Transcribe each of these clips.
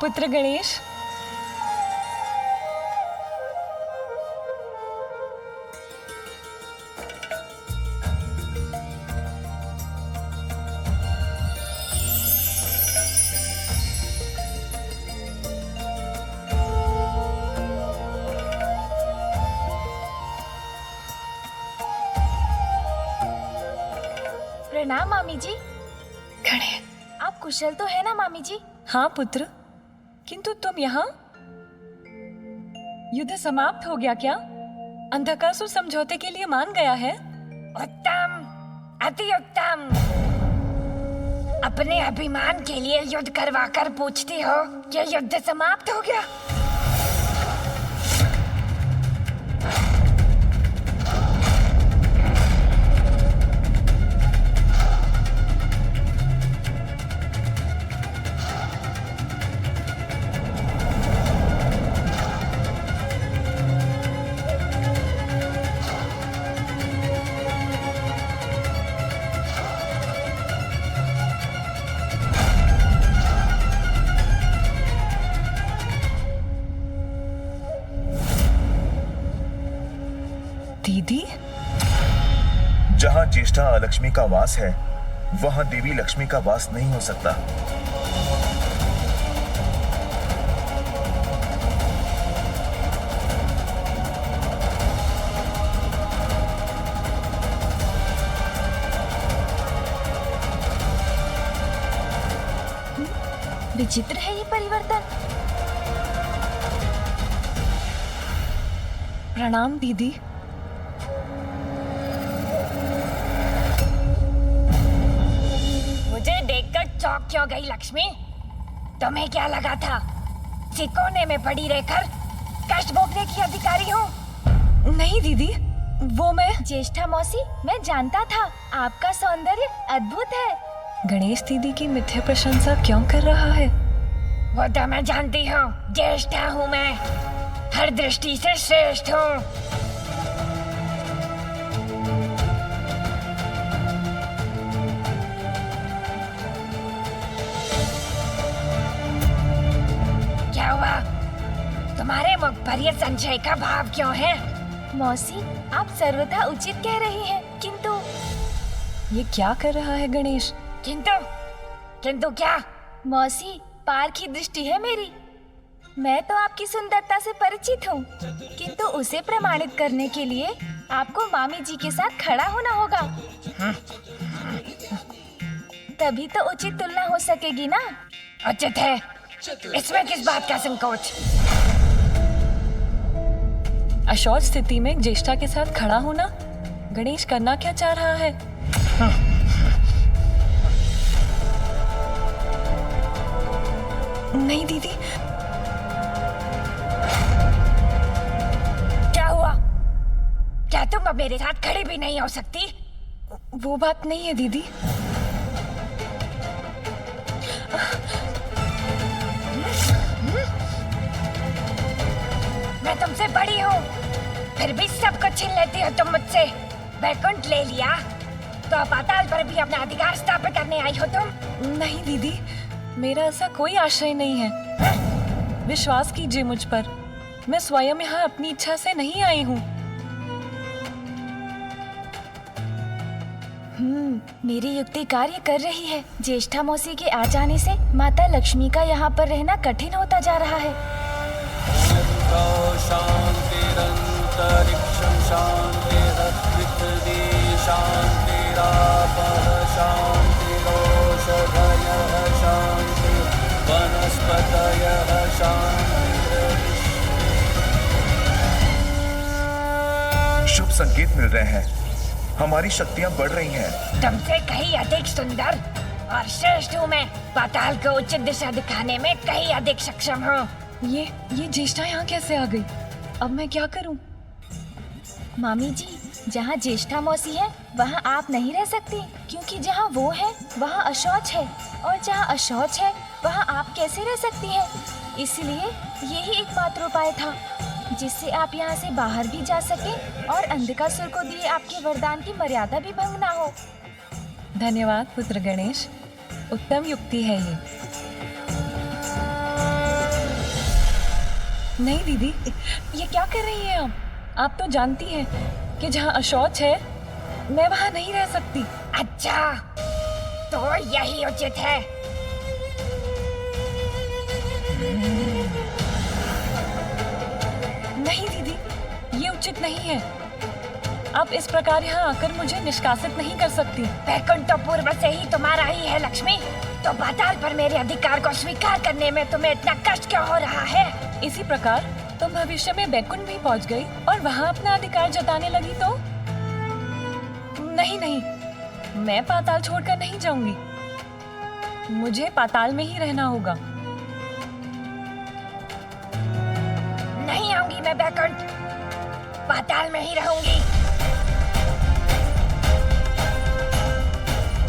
पुत्र गणेश, प्रणाम मामी जी। गणेश। आप कुशल तो है ना मामी जी? हाँ पुत्र, किंतु तुम यहाँ? युद्ध समाप्त हो गया क्या? अंधकासुर समझौते के लिए मान गया है? उत्तम, अति उत्तम। अपने अभिमान के लिए युद्ध करवाकर पूछती हो कि युद्ध समाप्त हो गया? दीदी, जहाँ ज्येष्ठा लक्ष्मी का वास है, वहाँ देवी लक्ष्मी का वास नहीं हो सकता। विचित्र है ये परिवर्तन। प्रणाम दीदी। मुझे देखकर चौंक क्यों गई लक्ष्मी? तुम्हें क्या लगा था सिकोने में पड़ी रहकर कष्ट भोगने की अधिकारी हूँ? नहीं दीदी, वो मैं। ज्येष्ठा मौसी, मैं जानता था आपका सौंदर्य अद्भुत है। गणेश दीदी की मिथ्या प्रशंसा क्यों कर रहा है? वो तो मैं जानती हूँ, ज्येष्ठा हूँ मैं, हर दृष्टि से श्रेष्ठ हूँ। क्या हुआ? तुम्हारे मुख पर ये संशय का भाव क्यों है? मौसी, आप सर्वथा उचित कह रही हैं, किंतु ये क्या कर रहा है गणेश? किंतु किंतु क्या? मौसी, पार की दृष्टि है मेरी। मैं तो आपकी सुंदरता से परिचित हूँ, किंतु उसे प्रमाणित करने के लिए आपको मामी जी के साथ खड़ा होना होगा। तभी तो उचित तुलना हो सकेगी ना। उचित है, इसमें किस बात का संकोच? अशौच स्थिति में ज्येष्ठा के साथ खड़ा होना गणेश करना क्या चाह रहा है? नहीं दीदी। क्या हुआ? क्या तुम अब मेरे साथ खड़ी भी नहीं हो सकती? वो बात नहीं है दीदी। मैं तुमसे बड़ी हूँ, फिर भी सब कुछ छीन लेती हो तुम मुझसे। वैकुंठ ले लिया तो पाताल पर भी अपना अधिकार स्थापित करने आई हो तुम? नहीं दीदी, मेरा ऐसा कोई आशय नहीं है। विश्वास कीजिए मुझ पर, मैं स्वयं यहाँ अपनी इच्छा से नहीं आई हूँ। मेरी युक्ति कार्य कर रही है। ज्येष्ठा मौसी के आ जाने से माता लक्ष्मी का यहाँ पर रहना कठिन होता जा रहा है। शान्तिरन्तरिक्षं शान्तिरपृथिवी शान्तिरापः शान्तिरोषधयः शान्तिर्वनस्पतयः शान्तिर्विश्वे। शुभ संकेत मिल रहे हैं, हमारी शक्तियाँ बढ़ रही हैं। तुमसे कहीं अधिक सुंदर और श्रेष्ठ हूँ मैं। पाताल को उचित दिशा दिखाने में कहीं अधिक सक्षम हूँ। ये ज्येष्ठा यहाँ कैसे आ गई? अब मैं क्या करूँ? मामी जी, जहाँ ज्येष्ठा मौसी है वहाँ आप नहीं रह सकती, क्योंकि जहाँ वो है वहाँ अशौच है, और जहाँ अशौच है वहाँ आप कैसे रह सकती हैं? इसलिए यही एकमात्र उपाय था जिससे आप यहाँ से बाहर भी जा सके और अंधकासुर को दिए आपके वरदान की मर्यादा भी भंग ना हो। धन्यवाद पुत्र गणेश, उत्तम युक्ति है ये। नहीं दीदी, ये क्या कर रही हैं आप तो जानती हैं कि जहाँ अशौच है मैं वहाँ नहीं रह सकती। अच्छा, तो यही उचित है। नहीं दीदी, ये उचित नहीं है। आप इस प्रकार यहाँ आकर मुझे निष्कासित नहीं कर सकती। वैकुंठ तो पूर्व से ही तुम्हारा ही है लक्ष्मी, तो पाताल पर मेरे अधिकार को स्वीकार करने में तुम्हें इतना कष्ट क्यों हो रहा है? इसी प्रकार तुम भविष्य में वैकुंठ भी पहुँच गई और वहाँ अपना अधिकार जताने लगी तो? नहीं नहीं, मैं पाताल छोड़कर नहीं जाऊंगी। मुझे पाताल में ही रहना होगा। नहीं आऊंगी मैं वैकुंठ, पाताल में ही रहूंगी।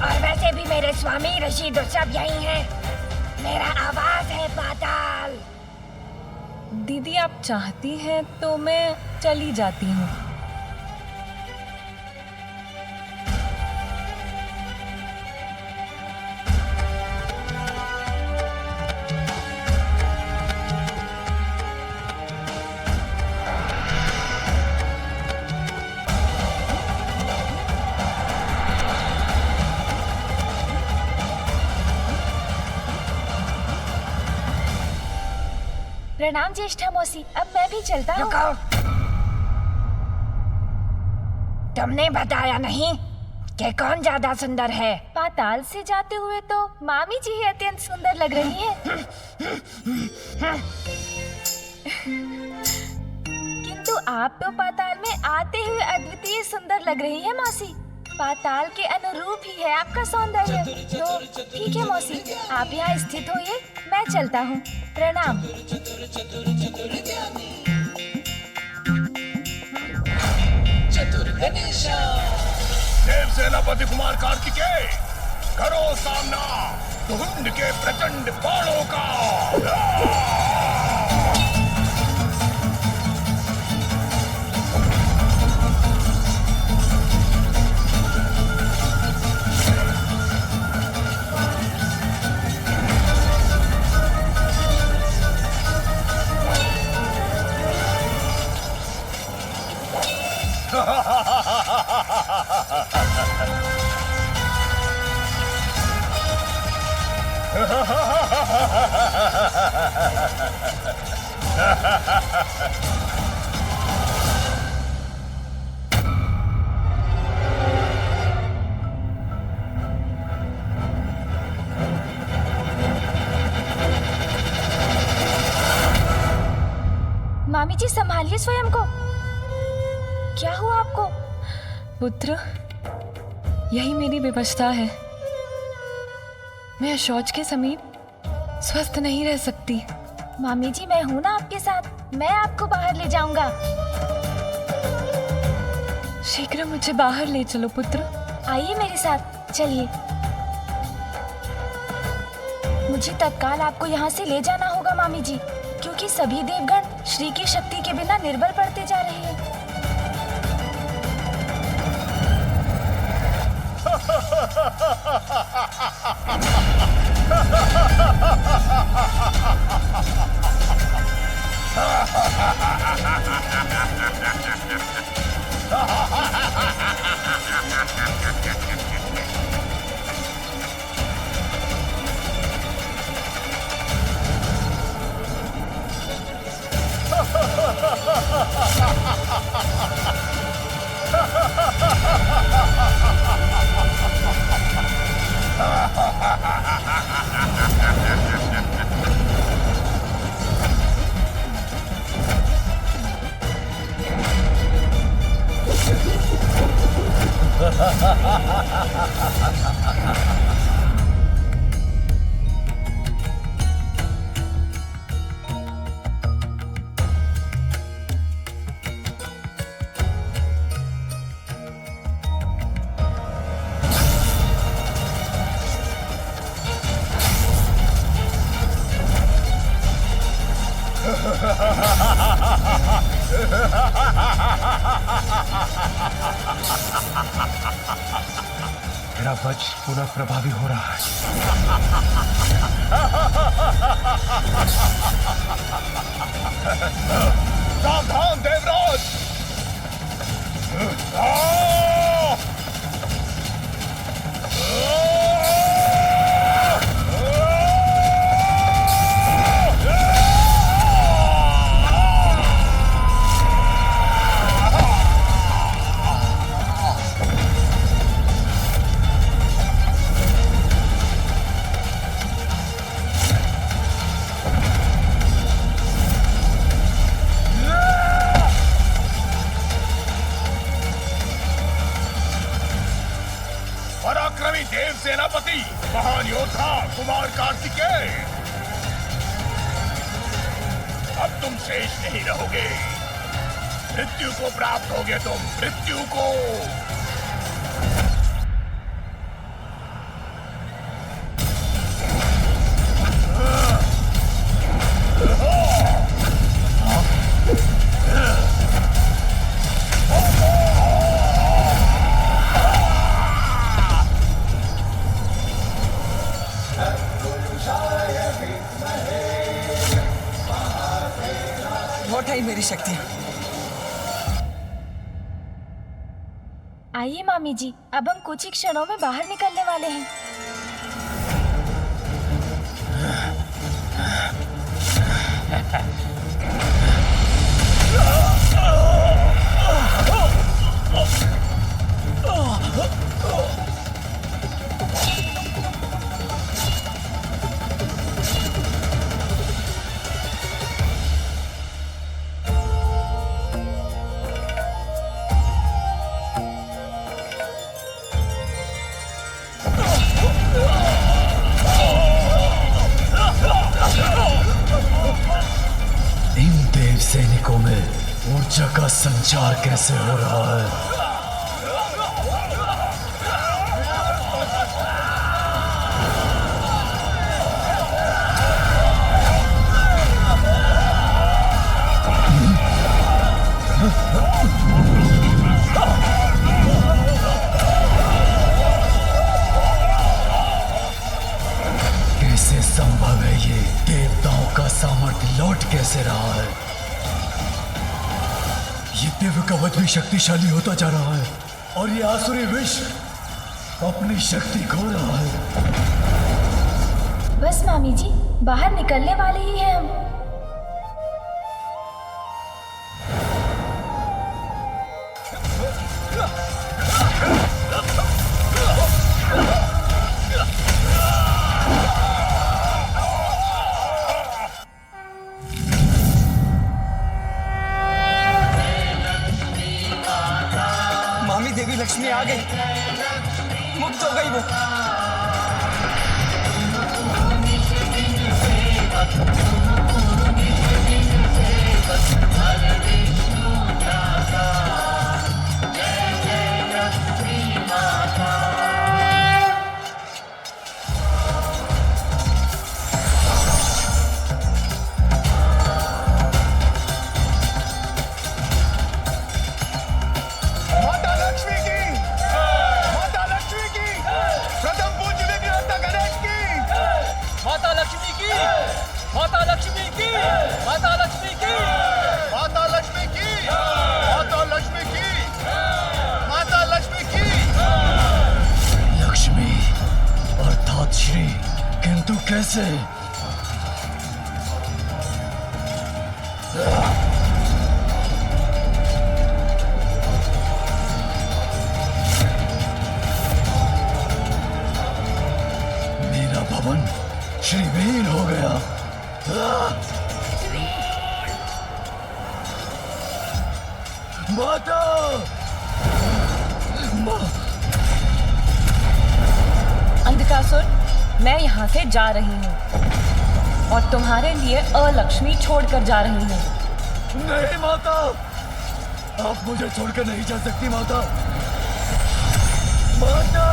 और वैसे भी मेरे स्वामी ऋषि तो सब यही हैं। मेरा आवास है पाताल। दीदी आप चाहती हैं तो मैं चली जाती हूँ। प्रणाम ज्येष्ठा मौसी, अब मैं भी चलता हूँ। रुको, तुमने बताया नहीं कि कौन ज्यादा सुंदर है? पाताल से जाते हुए तो मामी जी ही अत्यंत सुंदर लग रही हैं। किंतु आप तो पाताल में आते हुए अद्वितीय सुंदर लग रही है मौसी। पाताल के अनुरूप ही है आपका सौंदर्य। तो ठीक है मौसी, आप यहाँ स्थित होइए, मैं चलता हूँ। प्रणाम। देव सेनापति कुमार कार्तिकेय, करो सामना तुहिंद के प्रचंड बाणों का। मामी जी संभालिए स्वयं को। क्या हुआ आपको? पुत्र, यही मेरी विवशता है। मैं शौच के समीप स्वस्थ नहीं रह सकती। मामी जी, मैं हूँ ना आपके साथ, मैं आपको बाहर ले जाऊंगा। शीघ्र मुझे बाहर ले चलो पुत्र। आइए मेरे साथ, चलिए। मुझे तत्काल आपको यहाँ से ले जाना होगा मामी जी, क्योंकि सभी देवगण श्री की शक्ति के बिना निर्बल पड़ते जा रहे हैं। मेरा वज्र पुनः प्रभावी हो रहा है। सावधान देवराज! पराक्रमी देव सेनापति, महान योद्धा कुमार कार्तिकेय, अब तुम शेष नहीं रहोगे। मृत्यु को प्राप्त होगे तुम, मृत्यु को। लौट आई मेरी शक्ति। आइए मामी जी, अब हम कुछ ही क्षणों में बाहर निकलने वाले हैं। इन देव सैनिकों में ऊर्जा का संचार कैसे हो रहा है? कैसे संभव है ये? देवताओं का सामर्थ्य लौट कैसे रहा है? ये दिव्य कवच भी शक्तिशाली होता जा रहा है और ये आसुरी विष अपनी शक्ति खो रहा है। बस मामी जी, बाहर निकलने वाले ही हैं हम। मामी देवी लक्ष्मी आ गई, मुक्त हो गई वो। माता लक्ष्मी की, माता लक्ष्मी की, प्रथम पूज्य विघ्नहर्ता गणेश की, माता लक्ष्मी की, माता लक्ष्मी की, माता लक्ष्मी की, माता लक्ष्मी की, माता लक्ष्मी की, माता लक्ष्मी की। लक्ष्मी अर्थात श्री, किंतु कैसे? मेरा भवन श्रीविहीन हो गया। माता! अंधकासुर, मैं यहाँ से जा रही हूँ और तुम्हारे लिए अलक्ष्मी छोड़कर जा रही हूँ। नहीं माता, आप मुझे छोड़कर नहीं जा सकती माता। माता!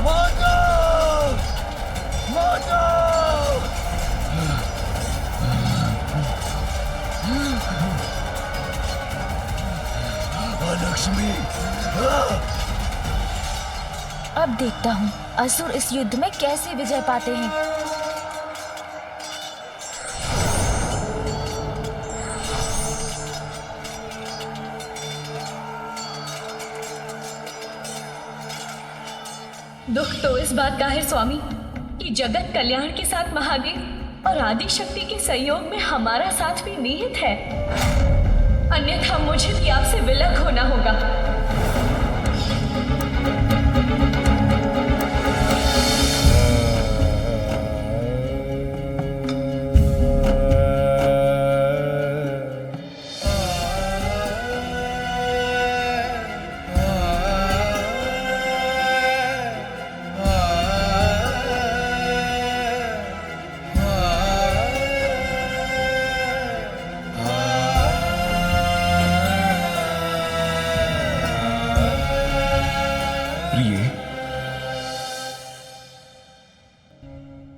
माता! माता! लक्ष्मी, अब देखता हूँ असुर इस युद्ध में कैसे विजय पाते हैं। दुख तो इस बात का है स्वामी कि जगत कल्याण के साथ महादेव और आदि शक्ति के सहयोग में हमारा साथ भी निहित है, अन्यथा मुझे भी आपसे विलग होना होगा।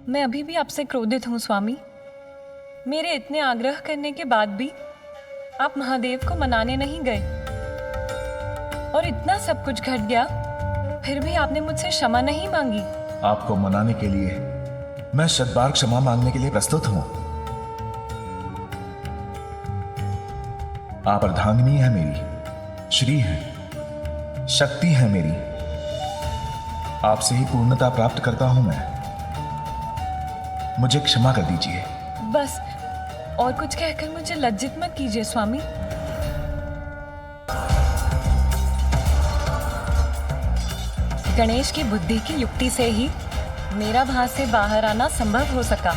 मैं अभी भी आपसे क्रोधित हूँ स्वामी। मेरे इतने आग्रह करने के बाद भी आप महादेव को मनाने नहीं गए और इतना सब कुछ घट गया, फिर भी आपने मुझसे क्षमा नहीं मांगी। आपको मनाने के लिए मैं शतबार क्षमा मांगने के लिए प्रस्तुत हूं। आप अर्धांगिनी है मेरी, श्री है, शक्ति है मेरी। आपसे ही पूर्णता प्राप्त करता हूं मैं, मुझे क्षमा कर दीजिए। बस और कुछ कहकर मुझे लज्जित मत कीजिए स्वामी। गणेश की बुद्धि की युक्ति से ही मेरा भास से बाहर आना संभव हो सका।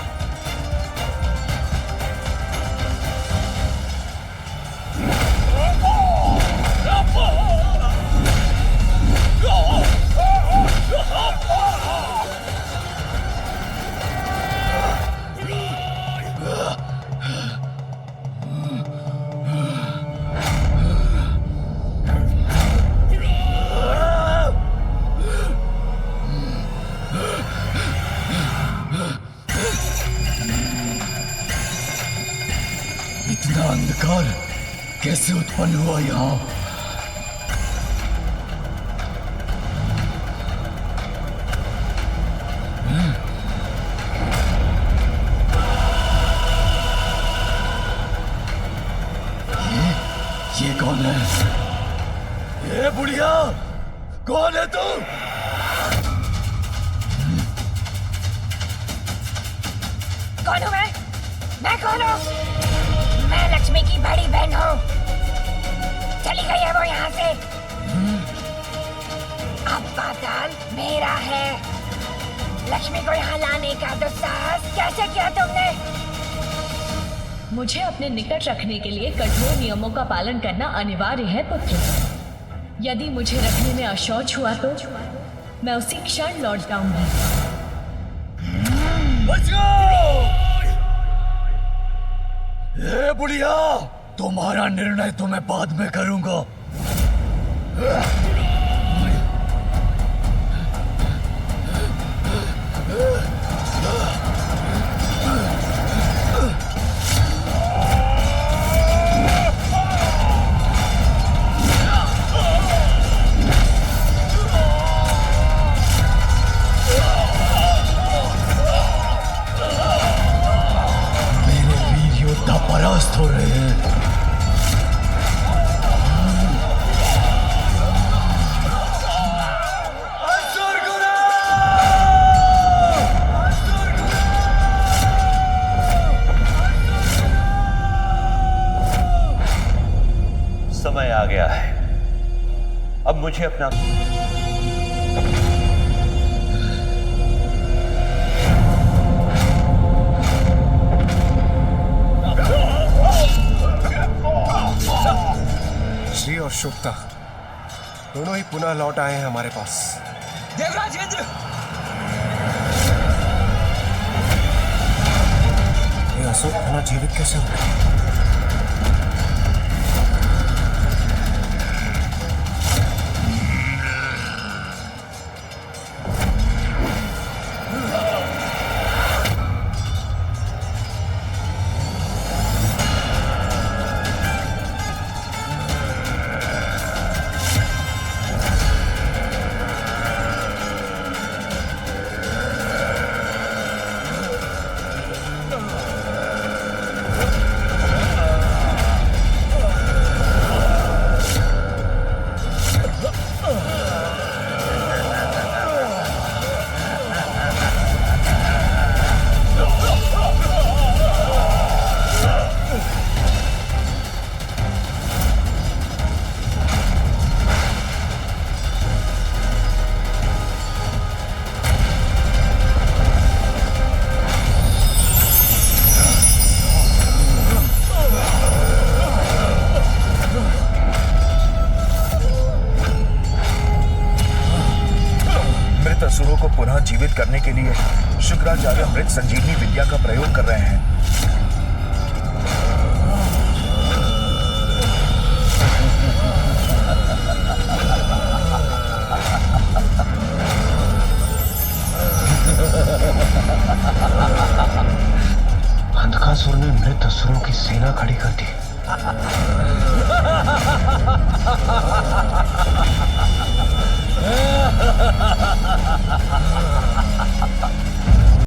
इतना अंधकार कैसे उत्पन्न हुआ यहाँ? ये कौन है? ये बुढ़िया कौन है तू? कौन हूँ मैं कौन हूँ? मैं लक्ष्मी की बड़ी बहन हूँ। चली गई है वो यहाँ से। अब पाताल मेरा है। लक्ष्मी को यहाँ लाने का दुस्साहस कैसे किया तुमने? मुझे अपने निकट रखने के लिए कठोर नियमों का पालन करना अनिवार्य है पुत्र। यदि मुझे रखने में अशौच हुआ तो मैं उसी क्षण लौट जाऊंगी। ए बुढ़िया, तुम्हारा निर्णय तो मैं बाद में करूंगा। परास्त हो रहे हैं। समय आ गया है, अब मुझे अपना श्री और शुभता दोनों ही पुनः लौट आए हैं हमारे पास। देवराज इंद्र, ये असुर पुनः जीवित कैसे हो? असुरों को पुनः जीवित करने के लिए शुक्राचार्य मृत संजीवनी विद्या का प्रयोग कर रहे हैं। अंधकासुर ने मृत असुरों की सेना खड़ी कर दी।